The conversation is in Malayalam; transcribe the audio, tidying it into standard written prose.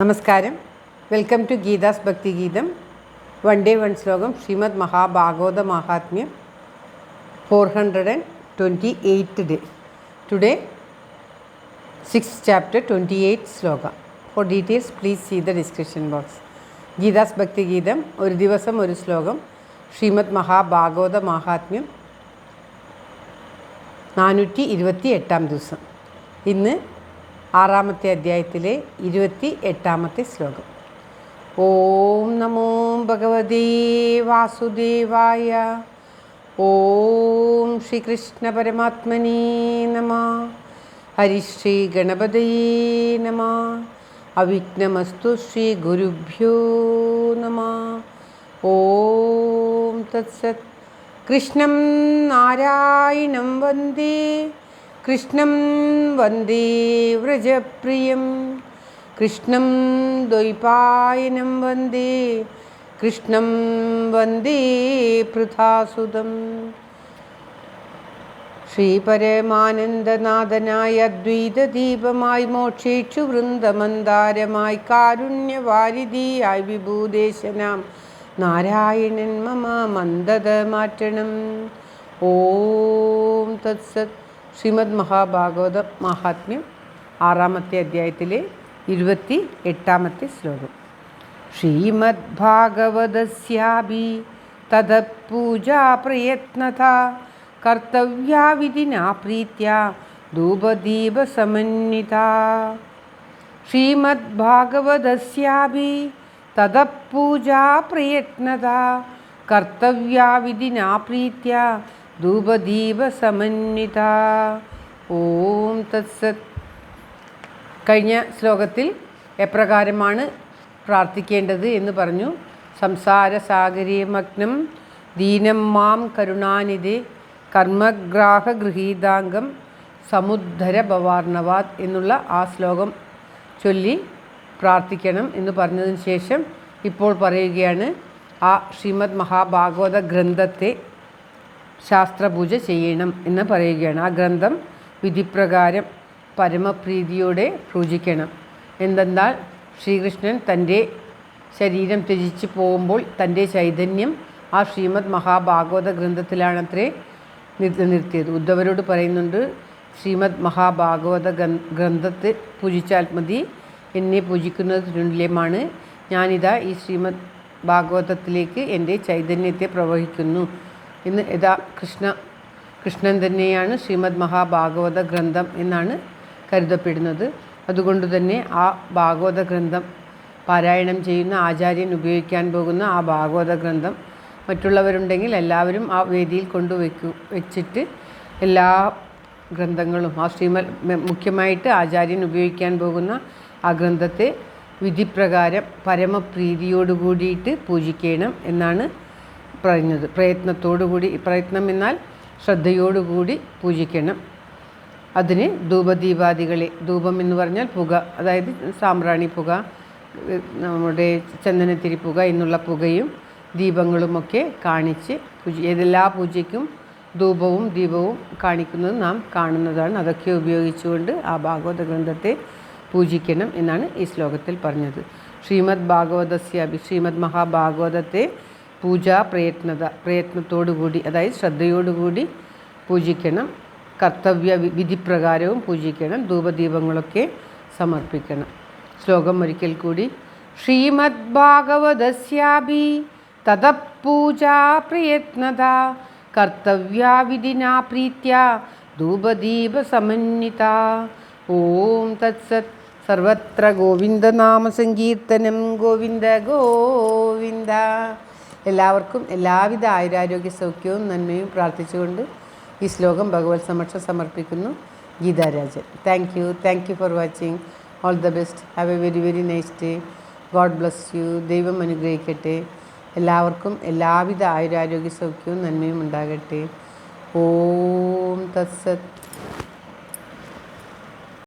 നമസ്കാരം. വെൽക്കം ടു ഗീതാസ് ഭക്തി ഗീതം. വൺ ഡേ വൺ ശ്ലോകം. ശ്രീമദ് മഹാഭാഗവത മഹാത്മ്യം 428th day. Today 6th chapter 28th Shloka. For details please see the description box. Geetha's ഭക്തി ഗീതം, ഒരു ദിവസം ഒരു ശ്ലോകം. ശ്രീമദ് മഹാഭാഗവത മഹാത്മ്യം 428ാം ദിവസം. ഇന്ന് 6ാമത്തെ അധ്യായത്തിലെ 28ാമത്തെ ശ്ലോകം. ഓം നമോ ഭഗവതേ വാസുദേവായ. ഓം ശ്രീകൃഷ്ണ പരമാത്മനേ നമഃ. ഹരിശ്രീ ഗണപതയേ നമഃ. അവിഘ്നമസ്തു ശ്രീ ഗുരുഭ്യോ നമഃ. ഓം തത്സത്. കൃഷ്ണം നാരായണം വന്ദേ, കൃഷ്ണം വന്ദേ വ്രജപ്രിയം, കൃഷ്ണം ദ്വൈപായനം വന്ദേ, കൃഷ്ണം വന്ദേ പൃഥാസുതം. ശ്രീപരമാനന്ദനാഥനായ അദ്വൈതദീപമായി, മോക്ഷേക്ഷു വൃന്ദമന്ദാരമായി, കാരുണ്യവാരിധിയായി വിഭൂദേശനാം നാരായണൻ മമ മന്ദത മാറ്റണം. ഓം തത്സത്. ശ്രീമദ് മഹാഭാഗവത മഹാത്മ്യം 6ാമത്തെ അധ്യായത്തിലെ 28ാമത്തെ ശ്ലോകം. ശ്രീമദ് ഭാഗവതസ്യാഭി തദപൂജാ പ്രയത്നതാ കർത്തവ്യാ വിധിനാ പ്രീത്യാ ധൂപദീപ സമന്വിതാ. ശ്രീമദ് ഭാഗവതസ്യാഭി തദപൂജാ പ്രയത്നതാ കർത്തവ്യാ വിധിനാ പ്രീത്യാ ധൂപദീപ സമന്വിത. ഓം തത്സത്. കഴിഞ്ഞ ശ്ലോകത്തിൽ എപ്രകാരമാണ് പ്രാർത്ഥിക്കേണ്ടത് എന്ന് പറഞ്ഞു. സംസാരസാഗരീമഗ്നം ദീനം മാം കരുണാനിധേ കർമ്മഗ്രാഹഗൃഹീതാംഗം സമുദ്ധര ഭവാർണവാത് എന്നുള്ള ആ ശ്ലോകം ചൊല്ലി പ്രാർത്ഥിക്കണം എന്ന് പറഞ്ഞതിന് ശേഷം ഇപ്പോൾ പറയുകയാണ് ആ ശ്രീമദ് മഹാഭാഗവത ഗ്രന്ഥത്തെ ശാസ്ത്രപൂജ ചെയ്യണം എന്ന് പറയുകയാണ്. ആ ഗ്രന്ഥം വിധിപ്രകാരം പരമപ്രീതിയോടെ പൂജിക്കണം. എന്തെന്നാൽ ശ്രീകൃഷ്ണൻ തൻ്റെ ശരീരം ത്യജിച്ച് പോകുമ്പോൾ തൻ്റെ ചൈതന്യം ആ ശ്രീമദ് മഹാഭാഗവത ഗ്രന്ഥത്തിലാണത്രേ നിർത്തിയത്. ഉദ്ധവരോട് പറയുന്നുണ്ട്, ശ്രീമദ് മഹാഭാഗവത ഗ്രന്ഥത്തെ പൂജിച്ചാൽ മതി, എന്നെ പൂജിക്കുന്നത് തുല്യമാണ്. ഞാനിതാ ഈ ശ്രീമദ് ഭാഗവതത്തിലേക്ക് എൻ്റെ ചൈതന്യത്തെ പ്രവഹിക്കുന്നു എന്ന് കൃഷ്ണൻ തന്നെയാണ് ശ്രീമദ് മഹാഭാഗവത ഗ്രന്ഥം എന്നാണ് കരുതപ്പെടുന്നത്. അതുകൊണ്ട് തന്നെ ആ ഭാഗവത ഗ്രന്ഥം പാരായണം ചെയ്യുന്ന ആചാര്യൻ ഉപയോഗിക്കാൻ പോകുന്ന ആ ഭാഗവത ഗ്രന്ഥം മറ്റുള്ളവരുണ്ടെങ്കിൽ എല്ലാവരും ആ വേദിയിൽ വെച്ചിട്ട് എല്ലാ ഗ്രന്ഥങ്ങളും ആ മുഖ്യമായിട്ട് ആചാര്യൻ ഉപയോഗിക്കാൻ പോകുന്ന ആ ഗ്രന്ഥത്തെ വിധിപ്രകാരം പരമപ്രീതിയോട് കൂടിയിട്ട് പൂജിക്കണം എന്നാണ് പറയുന്നത്. പ്രയത്നത്തോടുകൂടി, പ്രയത്നം എന്നാൽ ശ്രദ്ധയോടുകൂടി പൂജിക്കണം. അതിന് ധൂപദീപാദികളെ, ധൂപം എന്ന് പറഞ്ഞാൽ പുക, അതായത് സാമ്പ്രാണി പുക, നമ്മുടെ ചന്ദനത്തിരി പുക എന്നുള്ള പുകയും ദീപങ്ങളുമൊക്കെ കാണിച്ച് ഏതെല്ലാ പൂജയ്ക്കും ധൂപവും ദീപവും കാണിക്കുന്നത് നാം കാണുന്നതാണ്. അതൊക്കെ ഉപയോഗിച്ചുകൊണ്ട് ആ ഭാഗവത ഗ്രന്ഥത്തെ പൂജിക്കണം എന്നാണ് ഈ ശ്ലോകത്തിൽ പറഞ്ഞത്. ശ്രീമദ് ഭാഗവതസ്യാഭി, ശ്രീമദ് മഹാഭാഗവതത്തെ പ്രയത്നത്തോടുകൂടി, അതായത് ശ്രദ്ധയോടുകൂടി പൂജിക്കണം. കർത്തവ്യ വിധിപ്രകാരവും പൂജിക്കണം. ധൂപദീപങ്ങളൊക്കെ സമർപ്പിക്കണം. ശ്ലോകം ഒരിക്കൽ കൂടി. ശ്രീമദ് ഭാഗവതസ്യാഭി തദപൂജാ പ്രയത്നതാ കർത്തവ്യാ വിധിനാ പ്രീത്യാ ധൂപദീപ സമന്വിതാ. ഓം തത്സത്. സർവത്ര ഗോവിന്ദനാമ സങ്കീർത്തനം. ഗോവിന്ദ ഗോവിന്ദ. എല്ലാവർക്കും എല്ലാവിധ ആയുരാരോഗ്യ സൗഖ്യവും നന്മയും പ്രാർത്ഥിച്ചുകൊണ്ട് ഈ ശ്ലോകം ഭഗവത് സമക്ഷം സമർപ്പിക്കുന്നു. Geetha Rajan. Thank you for watching. All the best. Have A very very nice day. God bless you. ദൈവം അനുഗ്രഹിക്കട്ടെ. എല്ലാവർക്കും എല്ലാവിധ ആയുരാരോഗ്യ സൗഖ്യവും നന്മയും ഉണ്ടാകട്ടെ. ഓം തത്സത്.